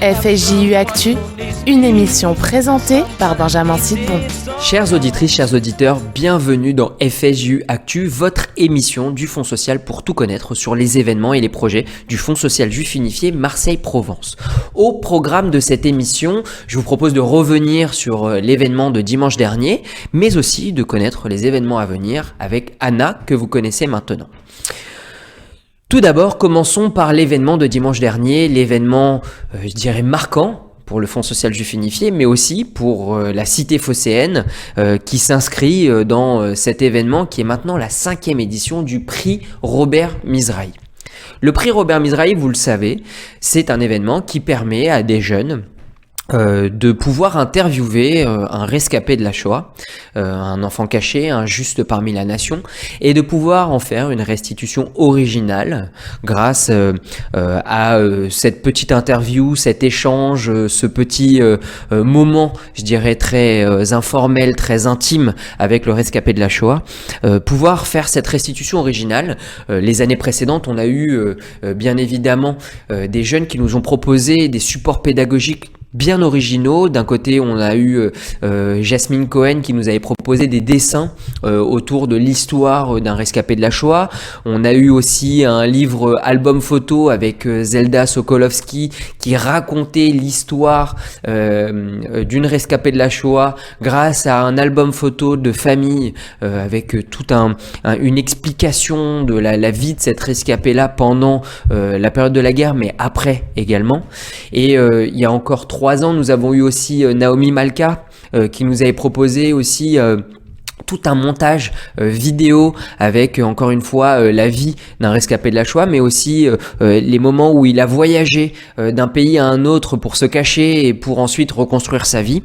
FSJU Actu, une émission présentée par Benjamin Sidbon. Chères auditrices, chers auditeurs, bienvenue dans FSJU Actu, votre émission du Fonds social pour tout connaître sur les événements et les projets du Fonds social juif unifié Marseille-Provence. Au programme de cette émission, je vous propose de revenir sur l'événement de dimanche dernier, mais aussi de connaître les événements à venir avec Anna, que vous connaissez maintenant. Tout d'abord, commençons par l'événement de dimanche dernier, l'événement, je dirais, marquant pour le Fonds social juif unifié, mais aussi pour la cité phocéenne qui s'inscrit dans cet événement qui est maintenant la 5e édition du prix Robert Mizrahi. Le prix Robert Mizrahi, vous le savez, c'est un événement qui permet à des jeunes de pouvoir interviewer un rescapé de la Shoah, un enfant caché, un juste parmi la nation, et de pouvoir en faire une restitution originale grâce à cette petite interview, cet échange, ce petit moment, je dirais très informel, très intime avec le rescapé de la Shoah, pouvoir faire cette restitution originale. Les années précédentes, on a eu bien évidemment des jeunes qui nous ont proposé des supports pédagogiques bien originaux. D'un côté, on a eu Jasmine Cohen qui nous avait proposé des dessins autour de l'histoire d'un rescapé de la Shoah. On a eu aussi un livre album photo avec Zelda Sokolovski qui racontait l'histoire d'une rescapée de la Shoah grâce à un album photo de famille avec toute une explication de la vie de cette rescapée-là pendant la période de la guerre, mais après également. Et il y a encore 3 ans, nous avons eu aussi Naomi Malka qui nous avait proposé aussi tout un montage vidéo avec encore une fois la vie d'un rescapé de la Shoah, mais aussi les moments où il a voyagé d'un pays à un autre pour se cacher et pour ensuite reconstruire sa vie.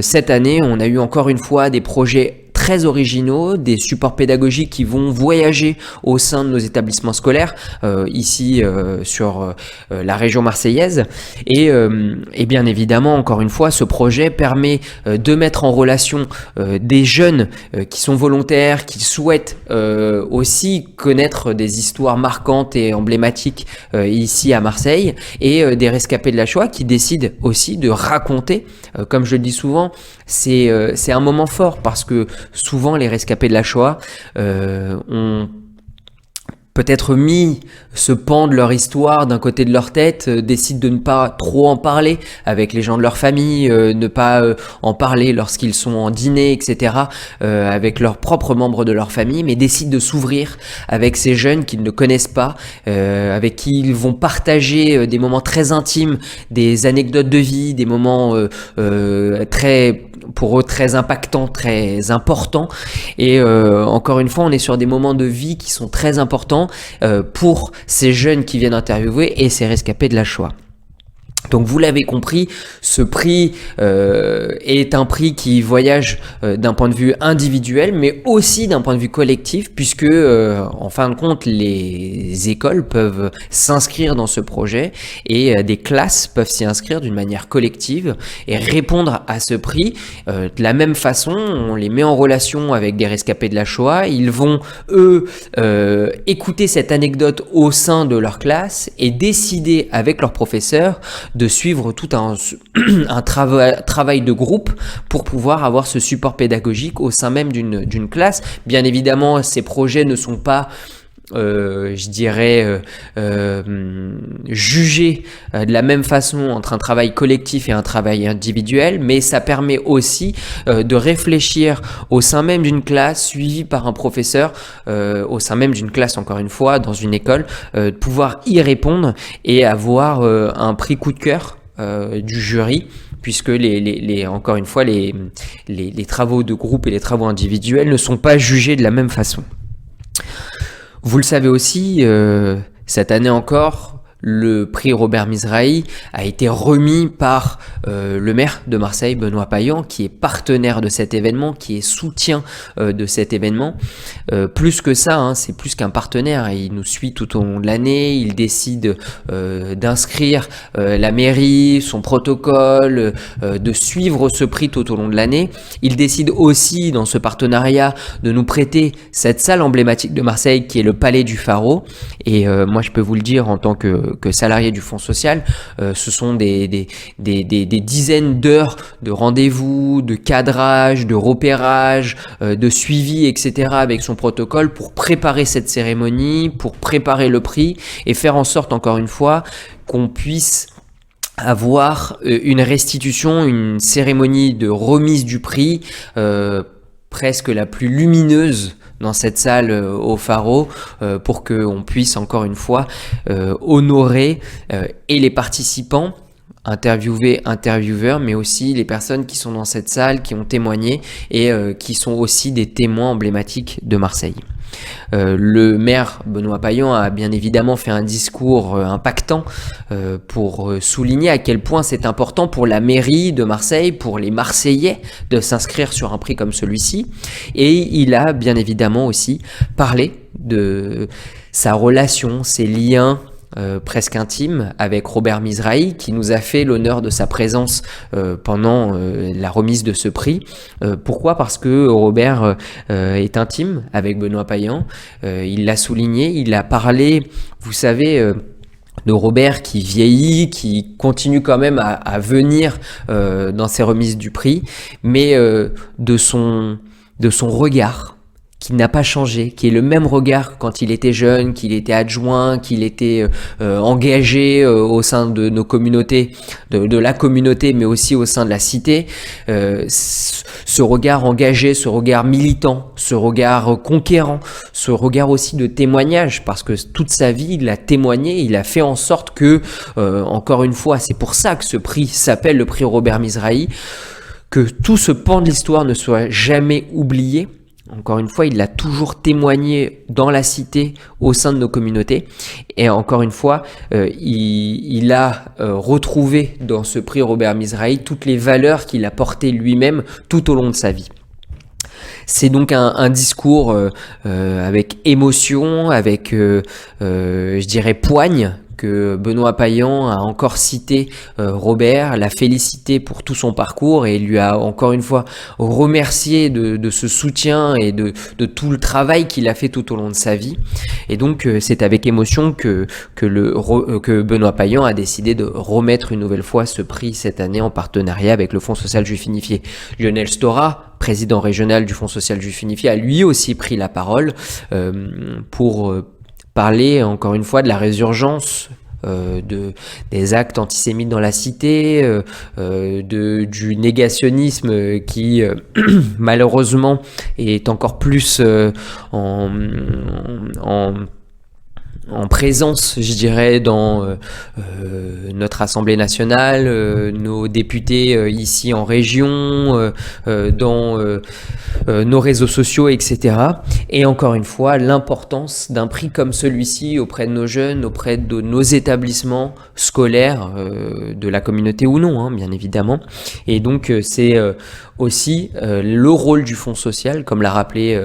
Cette année, on a eu encore une fois des projets très originaux, des supports pédagogiques qui vont voyager au sein de nos établissements scolaires, ici sur la région marseillaise. Et bien évidemment, encore une fois, ce projet permet de mettre en relation des jeunes qui sont volontaires, qui souhaitent aussi connaître des histoires marquantes et emblématiques ici à Marseille, et des rescapés de la Shoah qui décident aussi de raconter, comme je le dis souvent, c'est un moment fort parce que souvent les rescapés de la Shoah ont peut-être mis ce pan de leur histoire d'un côté de leur tête, décident de ne pas trop en parler avec les gens de leur famille, ne pas en parler lorsqu'ils sont en dîner, etc., avec leurs propres membres de leur famille, mais décident de s'ouvrir avec ces jeunes qu'ils ne connaissent pas, avec qui ils vont partager des moments très intimes, des anecdotes de vie, des moments pour eux très impactants, très importants. Et encore une fois, on est sur des moments de vie qui sont très importants pour ces jeunes qui viennent interviewer et ces rescapés de la Shoah. Donc vous l'avez compris, ce prix est un prix qui voyage d'un point de vue individuel, mais aussi d'un point de vue collectif, puisque en fin de compte, les écoles peuvent s'inscrire dans ce projet et des classes peuvent s'y inscrire d'une manière collective et répondre à ce prix. De la même façon, on les met en relation avec des rescapés de la Shoah, ils vont eux écouter cette anecdote au sein de leur classe et décider avec leurs professeurs de suivre tout un travail de groupe pour pouvoir avoir ce support pédagogique au sein même d'une classe. Bien évidemment, ces projets ne sont pas jugés de la même façon entre un travail collectif et un travail individuel, mais ça permet aussi de réfléchir au sein même d'une classe, suivi par un professeur, au sein même d'une classe, encore une fois, dans une école, de pouvoir y répondre et avoir un prix coup de cœur du jury, puisque encore une fois, les travaux de groupe et les travaux individuels ne sont pas jugés de la même façon. Vous le savez aussi, cette année encore, le prix Robert Mizrahi a été remis par le maire de Marseille, Benoît Payan, qui est partenaire de cet événement, qui est soutien de cet événement. Plus que ça, c'est plus qu'un partenaire. Il nous suit tout au long de l'année. Il décide d'inscrire la mairie, son protocole, de suivre ce prix tout au long de l'année. Il décide aussi, dans ce partenariat, de nous prêter cette salle emblématique de Marseille, qui est le Palais du Pharaon. Et moi, je peux vous le dire, en tant que que salarié du Fonds social. Ce sont des dizaines d'heures de rendez-vous, de cadrage, de repérage, de suivi, etc. avec son protocole pour préparer cette cérémonie, pour préparer le prix et faire en sorte, encore une fois, qu'on puisse avoir une restitution, une cérémonie de remise du prix presque la plus lumineuse dans cette salle au Pharo pour qu'on puisse encore une fois honorer et les participants, intervieweurs, mais aussi les personnes qui sont dans cette salle, qui ont témoigné et qui sont aussi des témoins emblématiques de Marseille. Le maire Benoît Payan a bien évidemment fait un discours impactant pour souligner à quel point c'est important pour la mairie de Marseille, pour les Marseillais de s'inscrire sur un prix comme celui-ci. Et il a bien évidemment aussi parlé de sa relation, ses liens presque intime avec Robert Mizrahi, qui nous a fait l'honneur de sa présence pendant la remise de ce prix. Pourquoi ? Parce que Robert est intime avec Benoît Payan. Il l'a souligné, il a parlé, vous savez, de Robert qui vieillit, qui continue quand même à venir dans ses remises du prix, mais de son regard, qui n'a pas changé, qui est le même regard quand il était jeune, qu'il était adjoint, qu'il était engagé au sein de nos communautés, de la communauté, mais aussi au sein de la cité. Ce regard engagé, ce regard militant, ce regard conquérant, ce regard aussi de témoignage, parce que toute sa vie, il a témoigné, il a fait en sorte que, encore une fois, c'est pour ça que ce prix s'appelle le prix Robert Mizrahi, que tout ce pan de l'histoire ne soit jamais oublié. Encore une fois, il a toujours témoigné dans la cité, au sein de nos communautés. Et encore une fois, il a retrouvé dans ce prix Robert Mizrahi toutes les valeurs qu'il a portées lui-même tout au long de sa vie. C'est donc un discours avec émotion, avec, je dirais, poigne, que Benoît Payan a encore cité Robert, l'a félicité pour tout son parcours et lui a encore une fois remercié de ce soutien et de tout le travail qu'il a fait tout au long de sa vie. Et donc c'est avec émotion que Benoît Payan a décidé de remettre une nouvelle fois ce prix cette année en partenariat avec le Fonds social juif unifié. Lionel Stora, président régional du Fonds social juif unifié, a lui aussi pris la parole pour parler encore une fois de la résurgence des actes antisémites dans la cité, du négationnisme qui malheureusement est encore plus en présence, je dirais, dans notre Assemblée nationale, nos députés ici en région, dans nos réseaux sociaux, etc. Et encore une fois, l'importance d'un prix comme celui-ci auprès de nos jeunes, auprès de nos établissements scolaires, de la communauté ou non, bien évidemment. Et donc, c'est aussi le rôle du Fonds social, comme l'a rappelé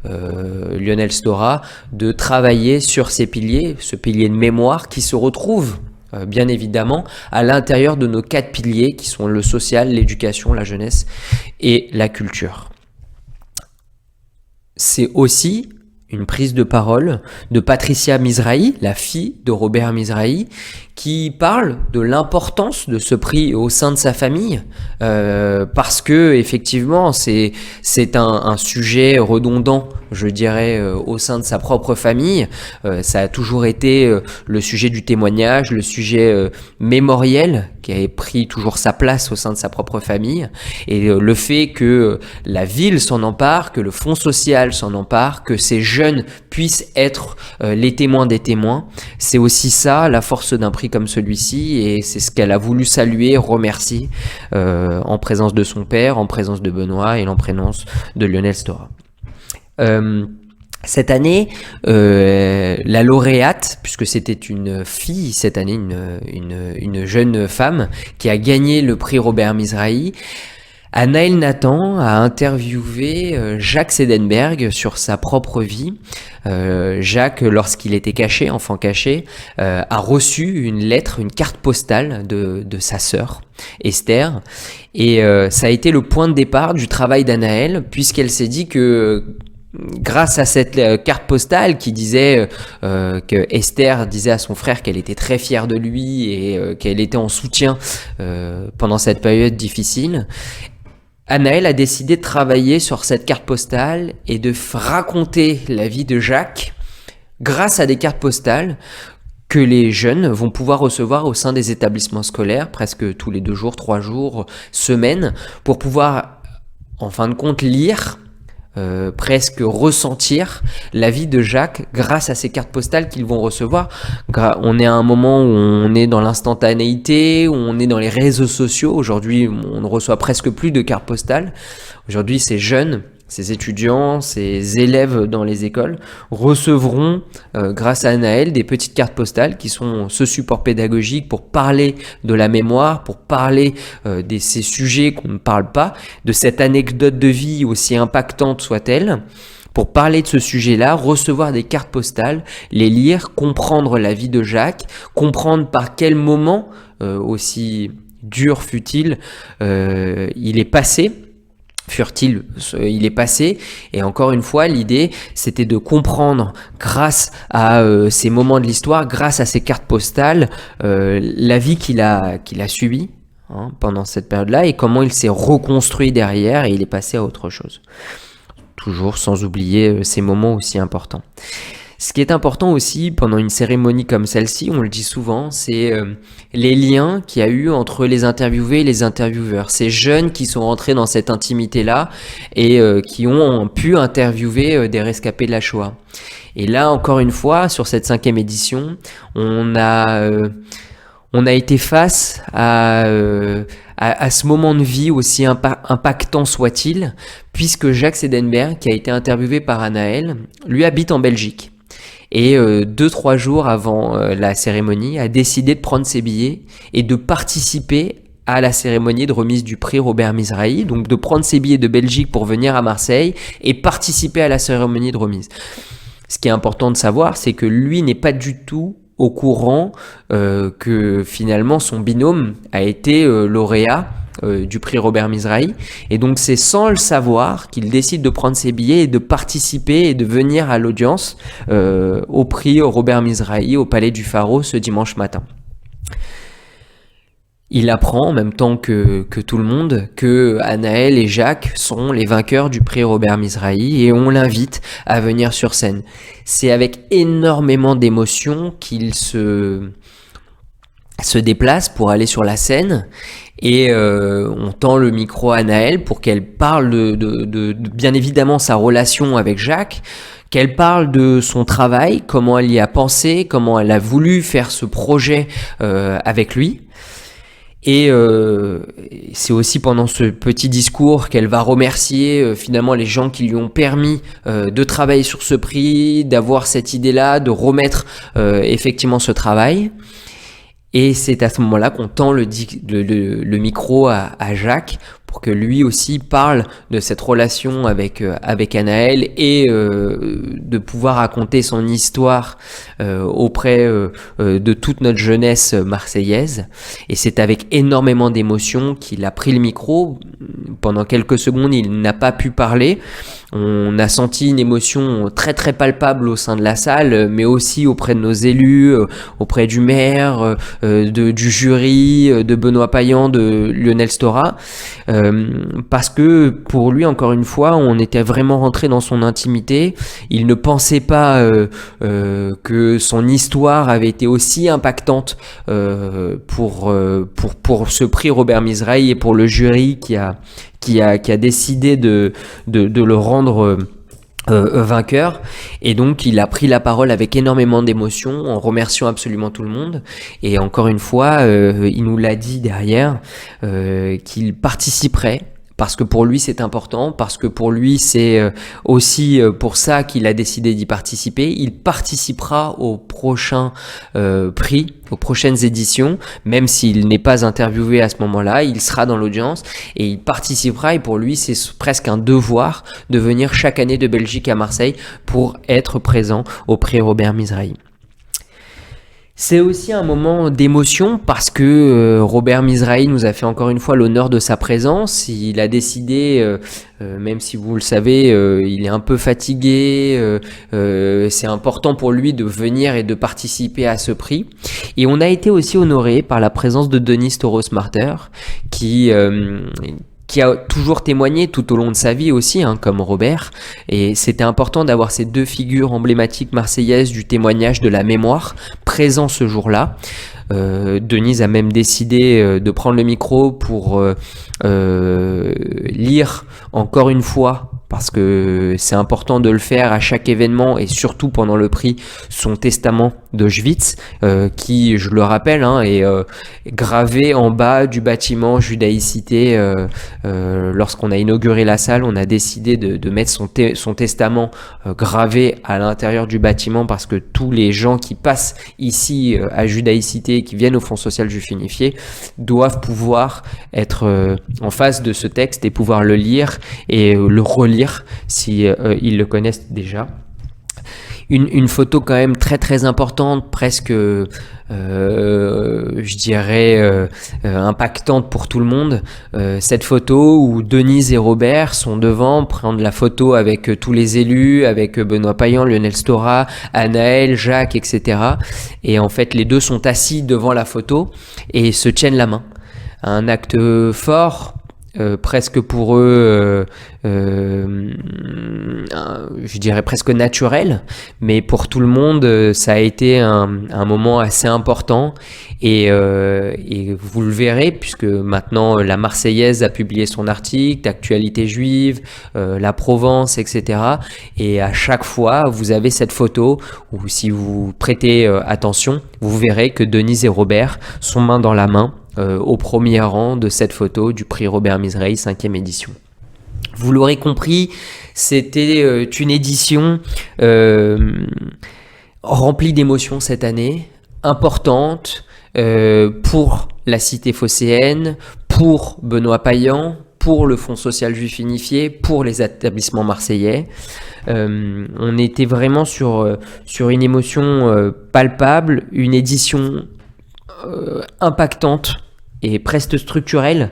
Lionel Stora, de travailler sur ces piliers, ce pilier de mémoire qui se retrouve bien évidemment à l'intérieur de nos 4 piliers qui sont le social, l'éducation, la jeunesse et la culture. C'est aussi une prise de parole de Patricia Mizrahi, la fille de Robert Mizrahi, qui parle de l'importance de ce prix au sein de sa famille, parce que effectivement c'est un sujet redondant, je dirais, au sein de sa propre famille. Ça a toujours été le sujet du témoignage, le sujet mémoriel qui avait pris toujours sa place au sein de sa propre famille, et le fait que la ville s'en empare, que le Fonds social s'en empare, que ces jeunes puissent être les témoins des témoins, c'est aussi ça la force d'un prix comme celui-ci, et c'est ce qu'elle a voulu saluer, remercier en présence de son père, en présence de Benoît et en présence de Lionel Stora. Cette année, la lauréate, puisque c'était une fille cette année, une jeune femme qui a gagné le prix Robert Mizrahi, Anaël Nathan a interviewé Jacques Sedenberg sur sa propre vie. Jacques, lorsqu'il était caché, enfant caché, a reçu une lettre, une carte postale de sa sœur, Esther. Et ça a été le point de départ du travail d'Anaël, puisqu'elle s'est dit que grâce à cette carte postale qui disait que Esther disait à son frère qu'elle était très fière de lui et qu'elle était en soutien pendant cette période difficile, Anaëlle a décidé de travailler sur cette carte postale et de raconter la vie de Jacques grâce à des cartes postales que les jeunes vont pouvoir recevoir au sein des établissements scolaires, presque tous les 2 jours, 3 jours, semaines, pour pouvoir, en fin de compte, lire, presque ressentir la vie de Jacques grâce à ces cartes postales qu'ils vont recevoir. On est à un moment où on est dans l'instantanéité, où on est dans les réseaux sociaux. Aujourd'hui, on ne reçoit presque plus de cartes postales. Aujourd'hui, ces jeunes, ces étudiants, ces élèves dans les écoles recevront, grâce à Anaëlle, des petites cartes postales qui sont ce support pédagogique pour parler de la mémoire, pour parler de ces sujets qu'on ne parle pas, de cette anecdote de vie aussi impactante soit-elle, pour parler de ce sujet-là, recevoir des cartes postales, les lire, comprendre la vie de Jacques, comprendre par quel moment, aussi dur fut-il, il est passé, il est passé. Et encore une fois, l'idée, c'était de comprendre, grâce à ces moments de l'histoire, grâce à ces cartes postales, la vie qu'il a subie pendant cette période-là et comment il s'est reconstruit derrière et il est passé à autre chose. Toujours sans oublier ces moments aussi importants. Ce qui est important aussi pendant une cérémonie comme celle-ci, on le dit souvent, c'est les liens qu'il y a eu entre les interviewés et les intervieweurs. Ces jeunes qui sont rentrés dans cette intimité-là et qui ont pu interviewer des rescapés de la Shoah. Et là, encore une fois, sur cette 5e édition, on a été face à ce moment de vie aussi impactant soit-il, puisque Jacques Sedenberg, qui a été interviewé par Anaëlle, lui habite en Belgique. Et 2-3 jours avant la cérémonie, a décidé de prendre ses billets et de participer à la cérémonie de remise du prix Robert Mizrahi, donc de prendre ses billets de Belgique pour venir à Marseille et participer à la cérémonie de remise. Ce qui est important de savoir, c'est que lui n'est pas du tout au courant que finalement son binôme a été lauréat du prix Robert Mizrahi, et donc c'est sans le savoir qu'il décide de prendre ses billets et de participer et de venir à l'audience au prix Robert Mizrahi au Palais du Pharo ce dimanche matin. Il apprend en même temps que tout le monde que Anaëlle et Jacques sont les vainqueurs du prix Robert Mizrahi et on l'invite à venir sur scène. C'est avec énormément d'émotion qu'il se déplace pour aller sur la scène et on tend le micro à Anaëlle pour qu'elle parle de bien évidemment sa relation avec Jacques, qu'elle parle de son travail, comment elle y a pensé, comment elle a voulu faire ce projet avec lui. Et c'est aussi pendant ce petit discours qu'elle va remercier finalement les gens qui lui ont permis de travailler sur ce prix, d'avoir cette idée-là, de remettre effectivement ce travail. Et c'est à ce moment-là qu'on tend le micro à Jacques pour que lui aussi parle de cette relation avec Anaëlle et de pouvoir raconter son histoire auprès de toute notre jeunesse marseillaise. Et c'est avec énormément d'émotion qu'il a pris le micro. Pendant quelques secondes, il n'a pas pu parler. On a senti une émotion très très palpable au sein de la salle, mais aussi auprès de nos élus, auprès du maire, du jury, de Benoît Payan, de Lionel Stora, parce que pour lui, encore une fois, on était vraiment rentré dans son intimité. Il ne pensait pas que son histoire avait été aussi impactante pour ce prix Robert Mizrahi et pour le jury qui a décidé de le rendre vainqueur. Et donc il a pris la parole avec énormément d'émotion en remerciant absolument tout le monde, et encore une fois il nous l'a dit derrière qu'il participerait parce que pour lui c'est important, parce que pour lui c'est aussi pour ça qu'il a décidé d'y participer. Il participera au prochain prix, aux prochaines éditions, même s'il n'est pas interviewé à ce moment-là, il sera dans l'audience et il participera, et pour lui c'est presque un devoir de venir chaque année de Belgique à Marseille pour être présent au prix Robert Mizrahi. C'est aussi un moment d'émotion parce que Robert Mizrahi nous a fait encore une fois l'honneur de sa présence. Il a décidé, même si vous le savez, il est un peu fatigué, c'est important pour lui de venir et de participer à ce prix. Et on a été aussi honoré par la présence de Denis Tauros-Marter qui a toujours témoigné tout au long de sa vie aussi, comme Robert. Et c'était important d'avoir ces deux figures emblématiques marseillaises du témoignage de la mémoire présents ce jour-là. Denise a même décidé de prendre le micro pour lire encore une fois, parce que c'est important de le faire à chaque événement et surtout pendant le prix, son testament d'Auschwitz, qui, je le rappelle, est gravé en bas du bâtiment Judaïcité. Lorsqu'on a inauguré la salle, on a décidé de mettre son testament gravé à l'intérieur du bâtiment parce que tous les gens qui passent ici à Judaïcité et qui viennent au Fonds social juif unifié doivent pouvoir être en face de ce texte et pouvoir le lire et le relire si ils le connaissent déjà. Une photo quand même très très importante, presque je dirais impactante pour tout le monde. Cette photo où Denise et Robert sont devant, prendre la photo avec tous les élus, avec Benoît Payan, Lionel Stora, Anaël, Jacques, etc. Et en fait, les deux sont assis devant la photo et se tiennent la main. Un acte fort, presque pour eux, je dirais presque naturel, mais pour tout le monde, ça a été un moment assez important et vous le verrez puisque maintenant la Marseillaise a publié son article, d'actualité juive, la Provence, etc. Et à chaque fois, vous avez cette photo où si vous prêtez attention, vous verrez que Denise et Robert sont main dans la main au premier rang de cette photo du prix Robert Mizrahi 5e édition. Vous l'aurez compris, c'était une édition remplie d'émotions cette année, importante pour la cité phocéenne, pour Benoît Payan, pour le Fonds social juif unifié, pour les établissements marseillais. On était vraiment sur une émotion palpable, une édition impactante et presque structurelle,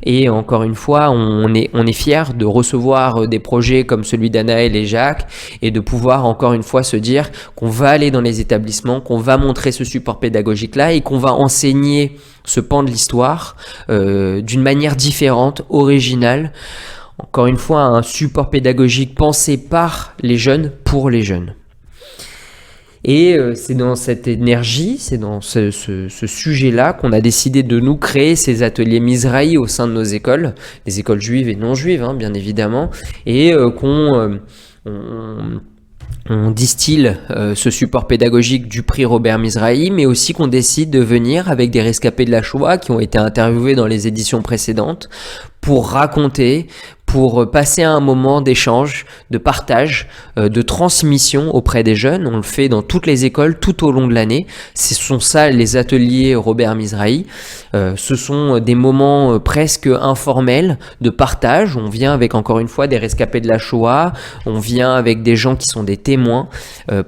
et encore une fois on est fiers de recevoir des projets comme celui d'Anaël et Jacques et de pouvoir encore une fois se dire qu'on va aller dans les établissements, qu'on va montrer ce support pédagogique là et qu'on va enseigner ce pan de l'histoire d'une manière différente, originale, encore une fois un support pédagogique pensé par les jeunes pour les jeunes. Et c'est dans cette énergie, c'est dans ce sujet-là qu'on a décidé de nous créer ces ateliers Mizrahi au sein de nos écoles, des écoles juives et non juives, bien évidemment, et on distille ce support pédagogique du prix Robert Mizrahi, mais aussi qu'on décide de venir avec des rescapés de la Shoah qui ont été interviewés dans les éditions précédentes pour raconter, pour passer un moment d'échange, de partage, de transmission auprès des jeunes. On le fait dans toutes les écoles tout au long de l'année. Ce sont ça les ateliers Robert Mizrahi. Ce sont des moments presque informels de partage. On vient avec encore une fois des rescapés de la Shoah, on vient avec des gens qui sont des témoins,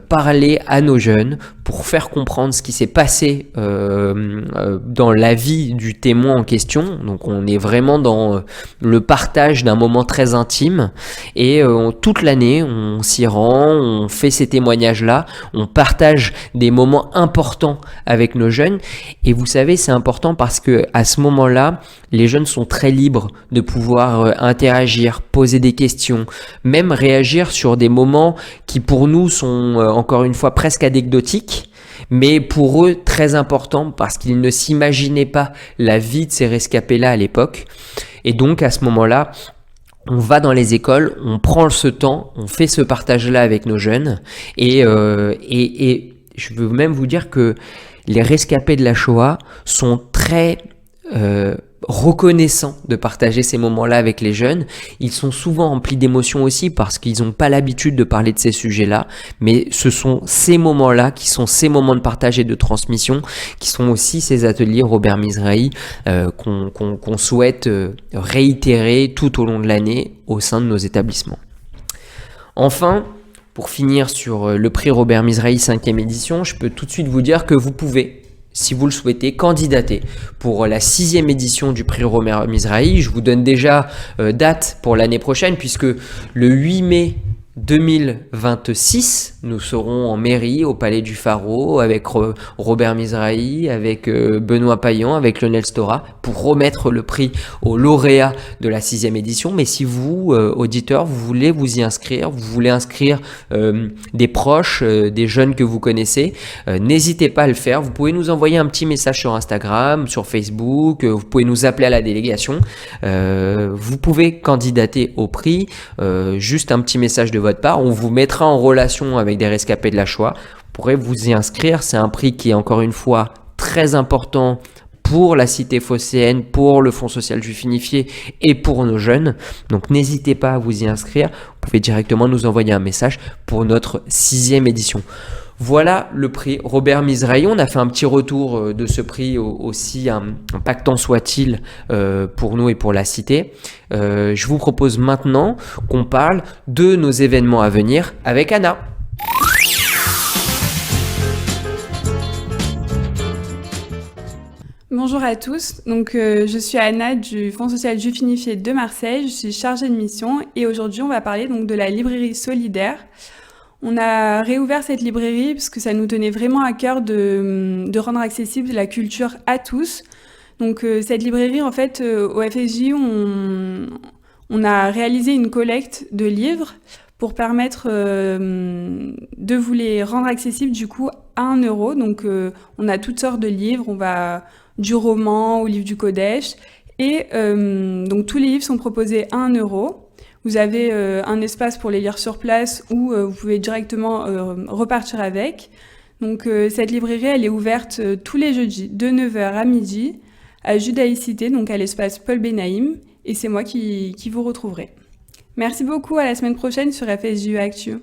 parler à nos jeunes pour faire comprendre ce qui s'est passé dans la vie du témoin en question. Donc on est vraiment dans le partage d'un moment très intime et toute l'année on s'y rend, on fait ces témoignages-là, on partage des moments importants avec nos jeunes et vous savez c'est important parce que à ce moment-là les jeunes sont très libres de pouvoir interagir, poser des questions, même réagir sur des moments qui pour nous sont encore une fois presque anecdotiques, mais pour eux très importants parce qu'ils ne s'imaginaient pas la vie de ces rescapés-là à l'époque. Et donc à ce moment-là, on va dans les écoles, on prend ce temps, on fait ce partage-là avec nos jeunes et je veux même vous dire que les rescapés de la Shoah sont très reconnaissants de partager ces moments-là avec les jeunes. Ils sont souvent remplis d'émotions aussi parce qu'ils n'ont pas l'habitude de parler de ces sujets-là, mais ce sont ces moments-là qui sont ces moments de partage et de transmission qui sont aussi ces ateliers Robert Mizrahi qu'on souhaite réitérer tout au long de l'année au sein de nos établissements. Enfin, Pour finir sur le prix Robert Mizrahi 5e édition, je peux tout de suite vous dire que vous pouvez, si vous le souhaitez, candidater pour la 6e édition du prix Robert Mizrahi. Je vous donne déjà date pour l'année prochaine, puisque le 8 mai 2026, nous serons en mairie au Palais du Pharaon avec Robert Mizrahi, avec Benoît Payan, avec Lionel Stora pour remettre le prix aux lauréats de la 6e édition. Mais si vous, auditeurs, vous voulez vous y inscrire, vous voulez inscrire des proches, des jeunes que vous connaissez, n'hésitez pas à le faire. Vous pouvez nous envoyer un petit message sur Instagram, sur Facebook, vous pouvez nous appeler à la délégation. Vous pouvez candidater au prix, juste un petit message de votre part, on vous mettra en relation avec des rescapés de la Shoah. Vous pourrez vous y inscrire, c'est un prix qui est encore une fois très important pour la cité phocéenne, pour le Fonds social juif unifié et pour nos jeunes. Donc n'hésitez pas à vous y inscrire, vous pouvez directement nous envoyer un message pour notre 6e édition. Voilà le prix Robert Mizrahi. On a fait un petit retour de ce prix aussi impactant soit-il pour nous et pour la cité. Je vous propose maintenant qu'on parle de nos événements à venir avec Anna. Bonjour à tous, je suis Anna du Fonds social juif unifié de Marseille, je suis chargée de mission et aujourd'hui on va parler donc de la librairie solidaire. On a réouvert cette librairie parce que ça nous tenait vraiment à cœur de rendre accessible la culture à tous. Donc cette librairie, en fait, au FSJ, on a réalisé une collecte de livres pour permettre de vous les rendre accessibles du coup à 1 euro. Donc on a toutes sortes de livres, on va du roman au livre du Kodesh. Et donc tous les livres sont proposés à 1 euro. Vous avez un espace pour les lire sur place où vous pouvez directement repartir avec. Donc cette librairie, elle est ouverte tous les jeudis de 9h à midi à Judaïcité, donc à l'espace Paul Benaïm. Et c'est moi qui vous retrouverai. Merci beaucoup, à la semaine prochaine sur FSJU Actu.